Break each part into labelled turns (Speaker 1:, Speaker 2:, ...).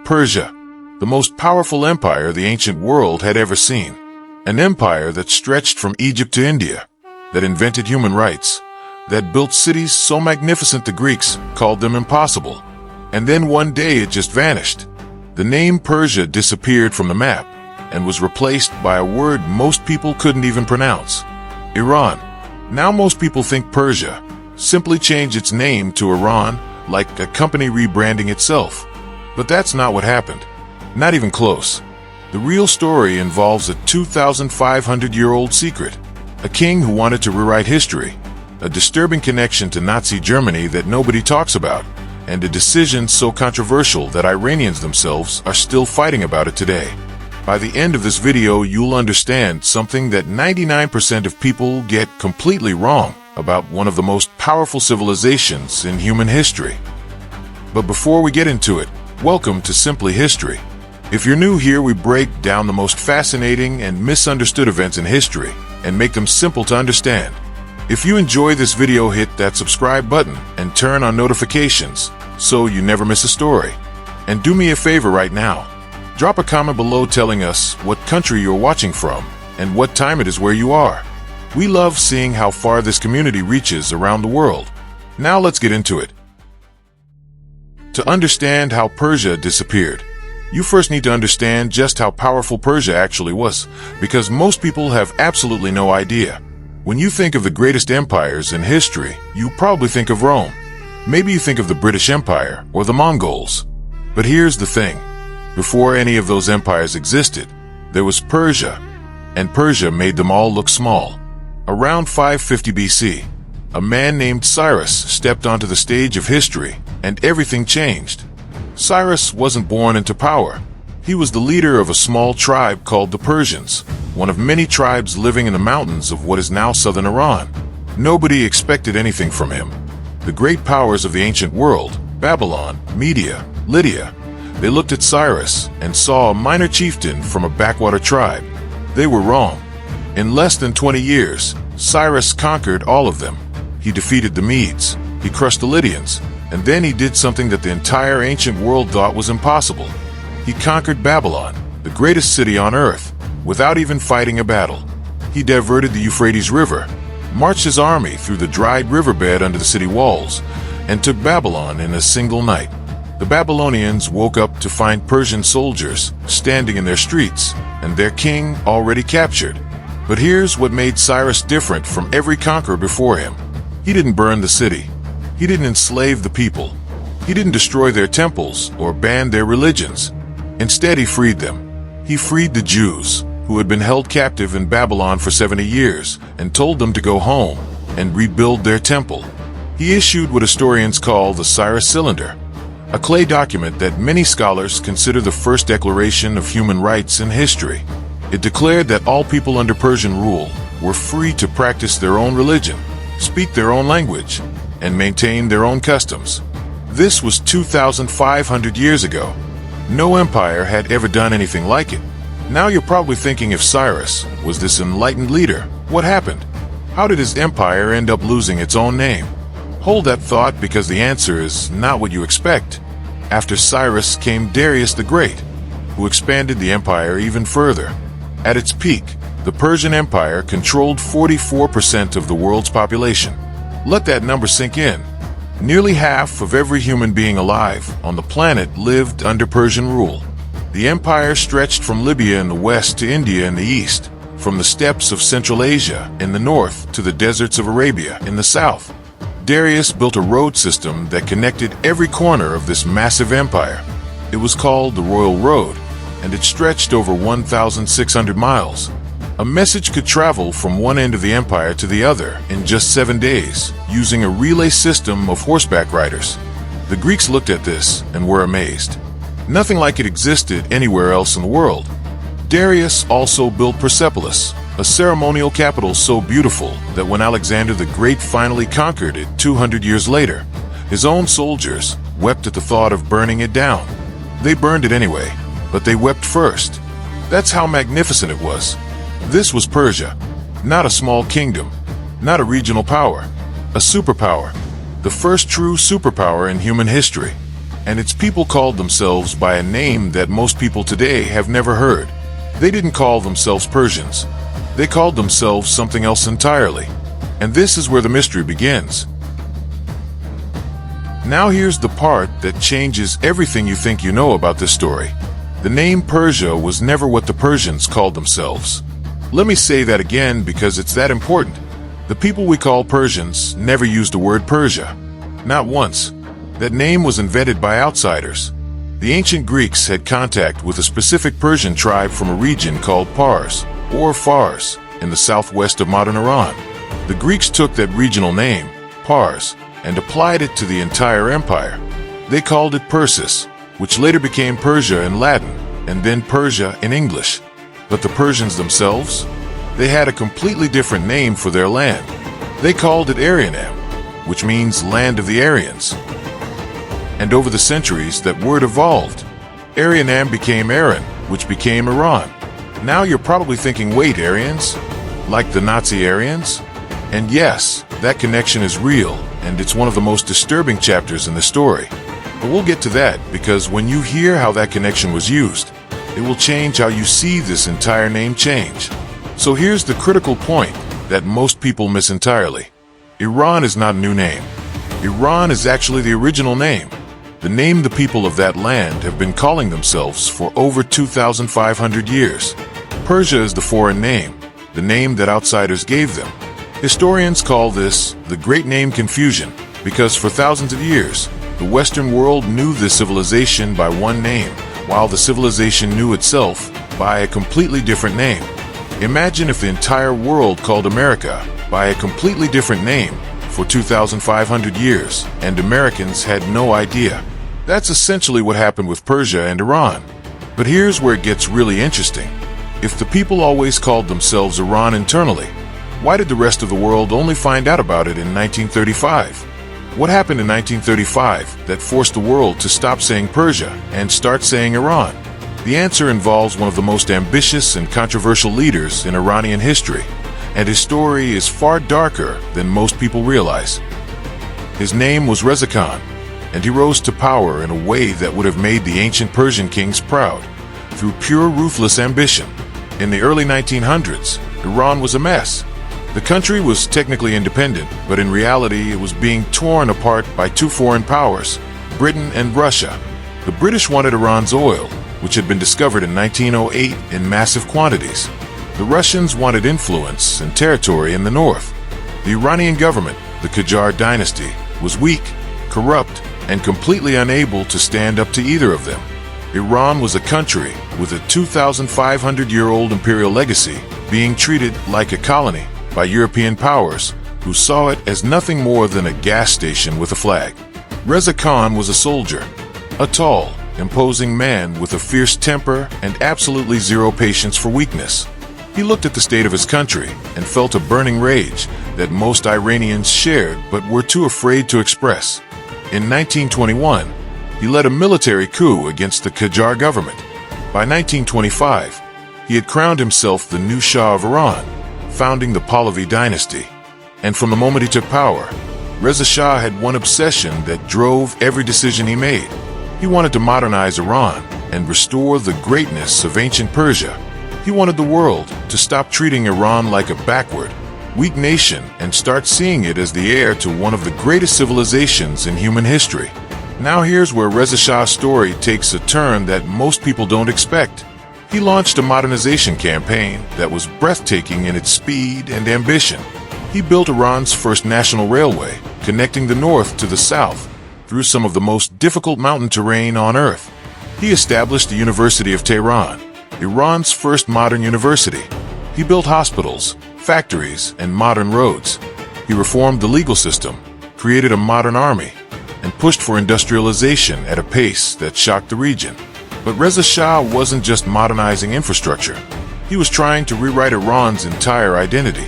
Speaker 1: Persia, the most powerful empire the ancient world had ever seen. An empire that stretched from Egypt to India, that invented human rights, that built cities so magnificent the Greeks called them impossible. And then one day it just vanished. The name Persia disappeared from the map and was replaced by a word most people couldn't even pronounce: Iran. Now most people think Persia simply changed its name to Iran, like a company rebranding itself. But that's not what happened. Not even close. The real story involves a 2,500-year-old secret, a king who wanted to rewrite history, a disturbing connection to Nazi Germany that nobody talks about, and a decision so controversial that Iranians themselves are still fighting about it today. By the end of this video, you'll understand something that 99% of people get completely wrong about one of the most powerful civilizations in human history. But before we get into it, welcome to Simply History. If you're new here, we break down the most fascinating and misunderstood events in history and make them simple to understand. If you enjoy this video, hit that subscribe button and turn on notifications so you never miss a story. And do me a favor right now. Drop a comment below telling us what country you're watching from and what time it is where you are. We love seeing how far this community reaches around the world. Now let's get into it. To understand how Persia disappeared, you first need to understand just how powerful Persia actually was, because most people have absolutely no idea. When you think of the greatest empires in history, you probably think of Rome. Maybe you think of the British Empire or the Mongols. But here's the thing. Before any of those empires existed, there was Persia, and Persia made them all look small. Around 550 BC, a man named Cyrus stepped onto the stage of history, and everything changed. Cyrus wasn't born into power. He was the leader of a small tribe called the Persians, one of many tribes living in the mountains of what is now southern Iran. Nobody expected anything from him. The great powers of the ancient world, Babylon, Media, Lydia, they looked at Cyrus and saw a minor chieftain from a backwater tribe. They were wrong. In less than 20 years, Cyrus conquered all of them. He defeated the Medes, he crushed the Lydians, and then he did something that the entire ancient world thought was impossible. He conquered Babylon, the greatest city on earth, without even fighting a battle. He diverted the Euphrates River, marched his army through the dried riverbed under the city walls, and took Babylon in a single night. The Babylonians woke up to find Persian soldiers standing in their streets, and their king already captured. But here's what made Cyrus different from every conqueror before him. He didn't burn the city. He didn't enslave the people. He didn't destroy their temples or ban their religions. Instead, he freed them. He freed the Jews, who had been held captive in Babylon for 70 years, and told them to go home and rebuild their temple. He issued what historians call the Cyrus Cylinder, a clay document that many scholars consider the first declaration of human rights in history. It declared that all people under Persian rule were free to practice their own religion, speak their own language, and maintain their own customs. This was 2,500 years ago. No empire had ever done anything like it. Now you're probably thinking, if Cyrus was this enlightened leader, what happened? How did his empire end up losing its own name? Hold that thought, because the answer is not what you expect. After Cyrus came Darius the Great, who expanded the empire even further. At its peak, the Persian Empire controlled 44% of the world's population. Let that number sink in. Nearly half of every human being alive on the planet lived under Persian rule. The empire stretched from Libya in the west to India in the east, from the steppes of Central Asia in the north to the deserts of Arabia in the south. Darius built a road system that connected every corner of this massive empire. It was called the Royal Road, and it stretched over 1,600 miles. A message could travel from one end of the empire to the other in just 7 days, using a relay system of horseback riders. The Greeks looked at this and were amazed. Nothing like it existed anywhere else in the world. Darius also built Persepolis, a ceremonial capital so beautiful that when Alexander the Great finally conquered it 200 years later, his own soldiers wept at the thought of burning it down. They burned it anyway, but they wept first. That's how magnificent it was. This was Persia, not a small kingdom, not a regional power, a superpower, the first true superpower in human history. and its people called themselves by a name that most people today have never heard. They didn't call themselves Persians. They called themselves something else entirely. And this is where the mystery begins. Now here's the part that changes everything you think you know about this story. The name Persia was never what the Persians called themselves. Let me say that again because it's that important. The people we call Persians never used the word Persia. Not once. That name was invented by outsiders. The ancient Greeks had contact with a specific Persian tribe from a region called Pars, or Fars, in the southwest of modern Iran. The Greeks took that regional name, Pars, and applied it to the entire empire. They called it Persis, which later became Persia in Latin, and then Persia in English. But the Persians themselves? They had a completely different name for their land. They called it Iranian, which means land of the Aryans. And over the centuries, that word evolved. Iranian became Aran, which became Iran. Now you're probably thinking, wait, Aryans? Like the Nazi Aryans? And yes, that connection is real, and it's one of the most disturbing chapters in the story. But we'll get to that, because when you hear how that connection was used, it will change how you see this entire name change. So here's the critical point that most people miss entirely. Iran is not a new name. Iran is actually the original name. The name the people of that land have been calling themselves for over 2,500 years. Persia is the foreign name, the name that outsiders gave them. Historians call this the Great Name Confusion, because for thousands of years, the Western world knew this civilization by one name, while the civilization knew itself by a completely different name. Imagine if the entire world called America by a completely different name for 2,500 years, and Americans had no idea. That's essentially what happened with Persia and Iran. But here's where it gets really interesting. If the people always called themselves Iran internally, why did the rest of the world only find out about it in 1935? What happened in 1935 that forced the world to stop saying Persia and start saying Iran? The answer involves one of the most ambitious and controversial leaders in Iranian history, and his story is far darker than most people realize. His name was Reza Khan, and he rose to power in a way that would have made the ancient Persian kings proud, through pure ruthless ambition. In the early 1900s, Iran was a mess. The country was technically independent, but in reality it was being torn apart by two foreign powers, Britain and Russia. The British wanted Iran's oil, which had been discovered in 1908 in massive quantities. The Russians wanted influence and territory in the north. The Iranian government, the Qajar dynasty, was weak, corrupt, and completely unable to stand up to either of them. Iran was a country with a 2,500-year-old imperial legacy, being treated like a colony by European powers who saw it as nothing more than a gas station with a flag. Reza Khan was a soldier, a tall, imposing man with a fierce temper and absolutely zero patience for weakness. He looked at the state of his country and felt a burning rage that most Iranians shared but were too afraid to express. In 1921, he led a military coup against the Qajar government. By 1925, he had crowned himself the new Shah of Iran, founding the Pahlavi dynasty. And from the moment he took power, Reza Shah had one obsession that drove every decision he made. He wanted to modernize Iran and restore the greatness of ancient Persia. He wanted the world to stop treating Iran like a backward, weak nation and start seeing it as the heir to one of the greatest civilizations in human history. Now here's where Reza Shah's story takes a turn that most people don't expect. He launched a modernization campaign that was breathtaking in its speed and ambition. He built Iran's first national railway, connecting the north to the south through some of the most difficult mountain terrain on Earth. He established the University of Tehran, Iran's first modern university. He built hospitals, factories, and modern roads. He reformed the legal system, created a modern army, and pushed for industrialization at a pace that shocked the region. But Reza Shah wasn't just modernizing infrastructure. He was trying to rewrite Iran's entire identity.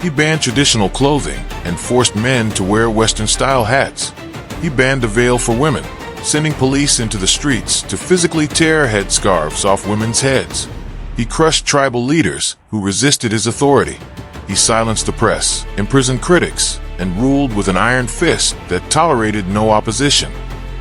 Speaker 1: He banned traditional clothing and forced men to wear Western-style hats. He banned the veil for women, sending police into the streets to physically tear headscarves off women's heads. He crushed tribal leaders who resisted his authority. He silenced the press, imprisoned critics, and ruled with an iron fist that tolerated no opposition.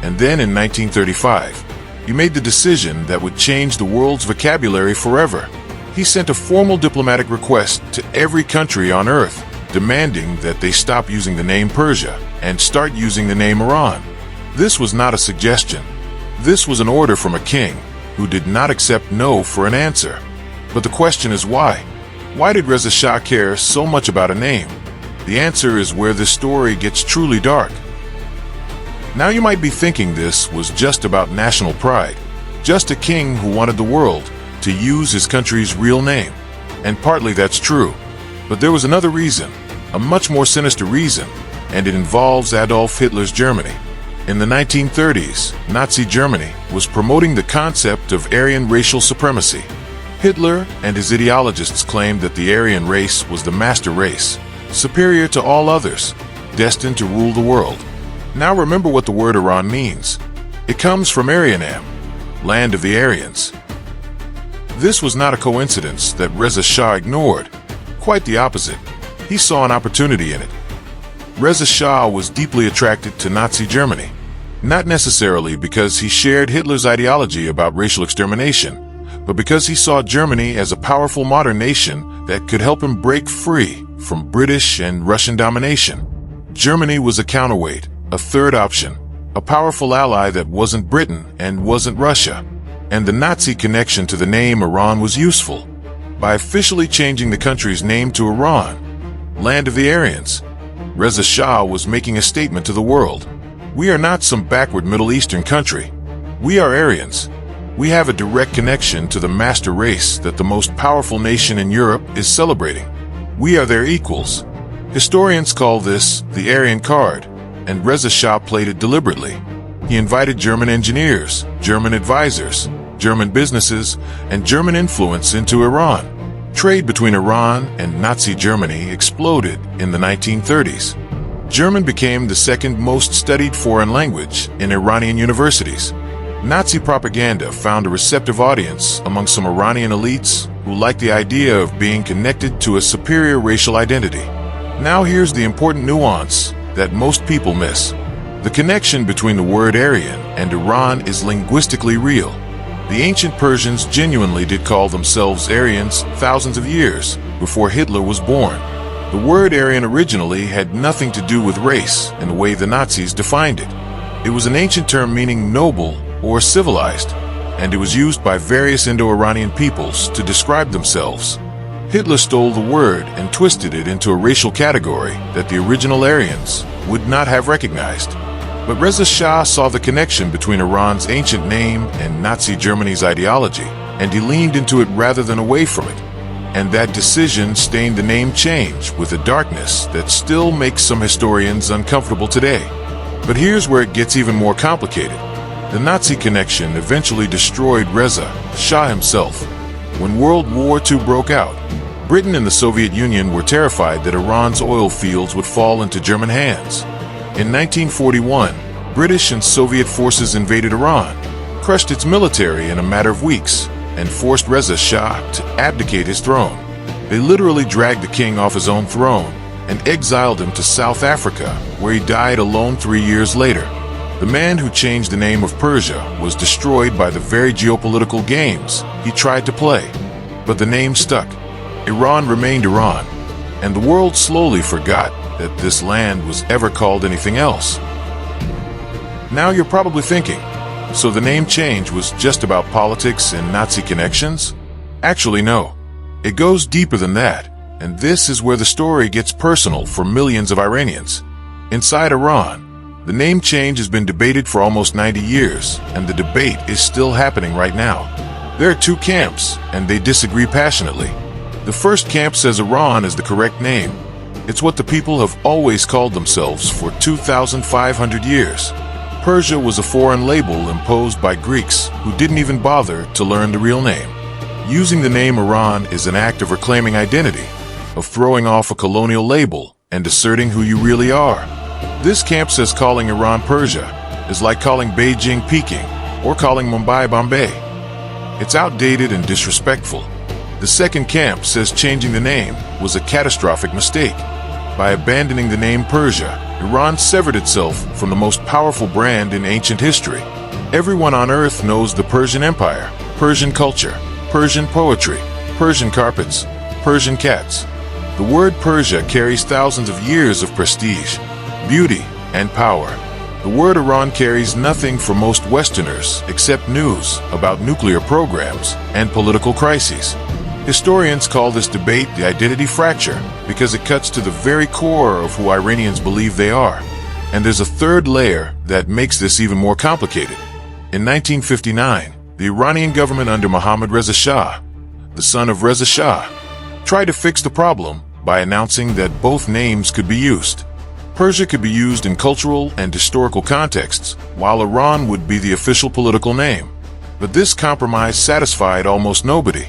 Speaker 1: And then in 1935, he made the decision that would change the world's vocabulary forever. He sent a formal diplomatic request to every country on Earth, demanding that they stop using the name Persia and start using the name Iran. This was not a suggestion. This was an order from a king who did not accept no for an answer. But the question is why? Why did Reza Shah care so much about a name? The answer is where this story gets truly dark. Now you might be thinking this was just about national pride, just a king who wanted the world to use his country's real name. And partly that's true. But there was another reason, a much more sinister reason, and it involves Adolf Hitler's Germany. In the 1930s, Nazi Germany was promoting the concept of Aryan racial supremacy. Hitler and his ideologists claimed that the Aryan race was the master race, superior to all others, destined to rule the world. Now remember what the word Iran means. It comes from Aryanam, land of the Aryans. This was not a coincidence that Reza Shah ignored. Quite the opposite. He saw an opportunity in it. Reza Shah was deeply attracted to Nazi Germany, not necessarily because he shared Hitler's ideology about racial extermination, but because he saw Germany as a powerful modern nation that could help him break free from British and Russian domination. Germany was a counterweight, a third option, a powerful ally that wasn't Britain and wasn't Russia. And the Nazi connection to the name Iran was useful. By officially changing the country's name to Iran, land of the Aryans, Reza Shah was making a statement to the world. We are not some backward Middle Eastern country. We are Aryans. We have a direct connection to the master race that the most powerful nation in Europe is celebrating. We are their equals. Historians call this the Aryan card, and Reza Shah played it deliberately. He invited German engineers, German advisors, German businesses, and German influence into Iran. Trade between Iran and Nazi Germany exploded in the 1930s. German became the second most studied foreign language in Iranian universities. Nazi propaganda found a receptive audience among some Iranian elites who liked the idea of being connected to a superior racial identity. Now here's the important nuance that most people miss. The connection between the word Aryan and Iran is linguistically real. The ancient Persians genuinely did call themselves Aryans thousands of years before Hitler was born. The word Aryan originally had nothing to do with race in the way the Nazis defined it. It was an ancient term meaning noble or civilized, and it was used by various Indo-Iranian peoples to describe themselves. Hitler stole the word and twisted it into a racial category that the original Aryans would not have recognized. But Reza Shah saw the connection between Iran's ancient name and Nazi Germany's ideology, and he leaned into it rather than away from it. And that decision stained the name change with a darkness that still makes some historians uncomfortable today. But here's where it gets even more complicated. The Nazi connection eventually destroyed Reza Shah himself. When World War II broke out, Britain and the Soviet Union were terrified that Iran's oil fields would fall into German hands. In 1941, British and Soviet forces invaded Iran, crushed its military in a matter of weeks, and forced Reza Shah to abdicate his throne. They literally dragged the king off his own throne and exiled him to South Africa, where he died alone 3 years later. The man who changed the name of Persia was destroyed by the very geopolitical games he tried to play. But the name stuck. Iran remained Iran, and the world slowly forgot that this land was ever called anything else. Now you're probably thinking, so the name change was just about politics and Nazi connections? Actually, no. It goes deeper than that, and this is where the story gets personal for millions of Iranians. Inside Iran, the name change has been debated for almost 90 years, and the debate is still happening right now. There are two camps, and they disagree passionately. The first camp says Iran is the correct name. It's what the people have always called themselves for 2,500 years. Persia was a foreign label imposed by Greeks who didn't even bother to learn the real name. Using the name Iran is an act of reclaiming identity, of throwing off a colonial label and asserting who you really are. This camp says calling Iran Persia is like calling Beijing Peking or calling Mumbai Bombay. It's outdated and disrespectful. The second camp says changing the name was a catastrophic mistake. By abandoning the name Persia, Iran severed itself from the most powerful brand in ancient history. Everyone on earth knows the Persian Empire, Persian culture, Persian poetry, Persian carpets, Persian cats. The word Persia carries thousands of years of prestige, beauty, and power. The word Iran carries nothing for most Westerners except news about nuclear programs and political crises. Historians call this debate the identity fracture because it cuts to the very core of who Iranians believe they are. And there's a third layer that makes this even more complicated. In 1959, the Iranian government under Reza Shah, the son of Reza Shah, tried to fix the problem by announcing that both names could be used. Persia could be used in cultural and historical contexts, while Iran would be the official political name. But this compromise satisfied almost nobody.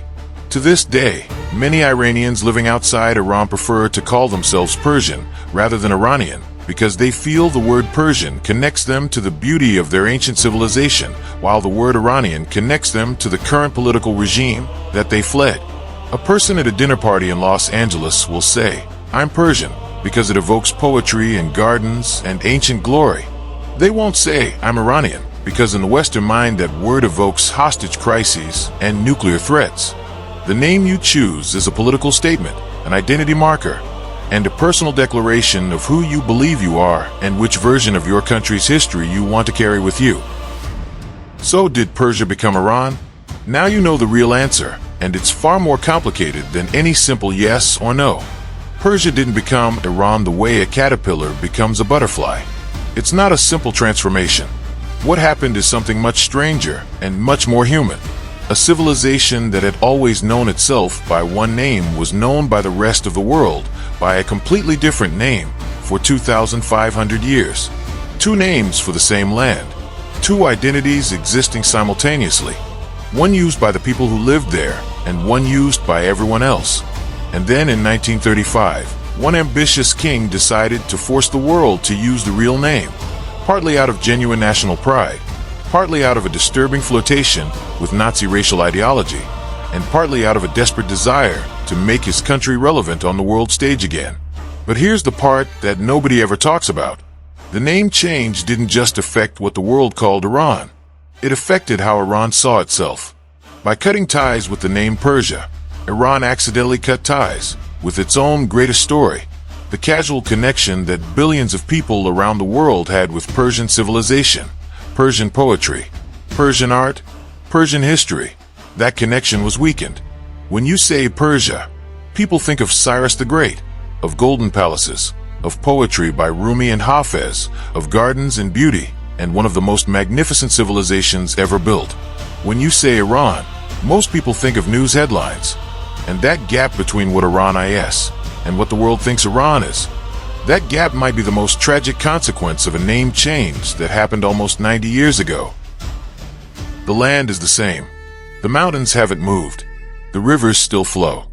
Speaker 1: To this day, many Iranians living outside Iran prefer to call themselves Persian rather than Iranian because they feel the word Persian connects them to the beauty of their ancient civilization, while the word Iranian connects them to the current political regime that they fled. A person at a dinner party in Los Angeles will say, "I'm Persian," because it evokes poetry and gardens and ancient glory. They won't say, "I'm Iranian," because in the Western mind that word evokes hostage crises and nuclear threats. The name you choose is a political statement, an identity marker, and a personal declaration of who you believe you are and which version of your country's history you want to carry with you. So did Persia become Iran? Now you know the real answer, and it's far more complicated than any simple yes or no. Persia didn't become Iran the way a caterpillar becomes a butterfly. It's not a simple transformation. What happened is something much stranger and much more human. A civilization that had always known itself by one name was known by the rest of the world by a completely different name for 2,500 years. Two names for the same land. Two identities existing simultaneously. One used by the people who lived there and one used by everyone else. And then in 1935, one ambitious king decided to force the world to use the real name, partly out of genuine national pride, partly out of a disturbing flirtation with Nazi racial ideology, and partly out of a desperate desire to make his country relevant on the world stage again. But here's the part that nobody ever talks about. The name change didn't just affect what the world called Iran. It affected how Iran saw itself. By cutting ties with the name Persia, Iran accidentally cut ties with its own greatest story, the casual connection that billions of people around the world had with Persian civilization, Persian poetry, Persian art, Persian history. That connection was weakened. When you say Persia, people think of Cyrus the Great, of golden palaces, of poetry by Rumi and Hafez, of gardens and beauty, and one of the most magnificent civilizations ever built. When you say Iran, most people think of news headlines. And that gap between what Iran is and what the world thinks Iran is, that gap might be the most tragic consequence of a name change that happened almost 90 years ago. The land is the same. The mountains haven't moved. The rivers still flow.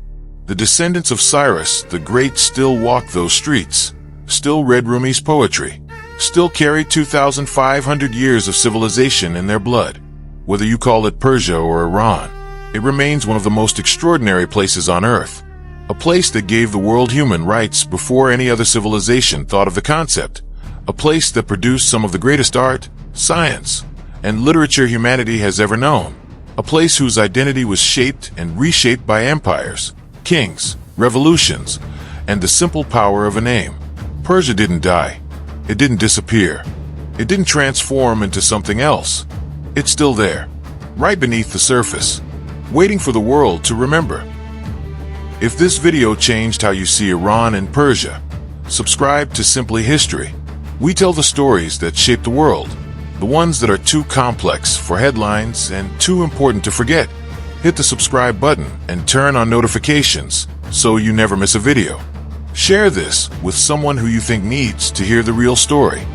Speaker 1: The descendants of Cyrus the Great still walk those streets, still read Rumi's poetry, still carry 2,500 years of civilization in their blood. Whether you call it Persia or Iran, it remains one of the most extraordinary places on Earth. A place that gave the world human rights before any other civilization thought of the concept. A place that produced some of the greatest art, science, and literature humanity has ever known. A place whose identity was shaped and reshaped by empires, kings, revolutions, and the simple power of a name. Persia didn't die. It didn't disappear. It didn't transform into something else. It's still there, right beneath the surface, waiting for the world to remember. If this video changed how you see Iran and Persia, subscribe to Simply History. We tell the stories that shape the world, the ones that are too complex for headlines and too important to forget. Hit the subscribe button and turn on notifications so you never miss a video. Share this with someone who you think needs to hear the real story.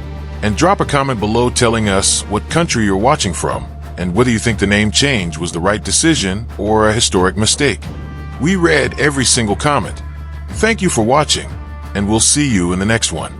Speaker 1: And drop a comment below telling us what country you're watching from and whether you think the name change was the right decision or a historic mistake. We read every single comment. Thank you for watching, and we'll see you in the next one.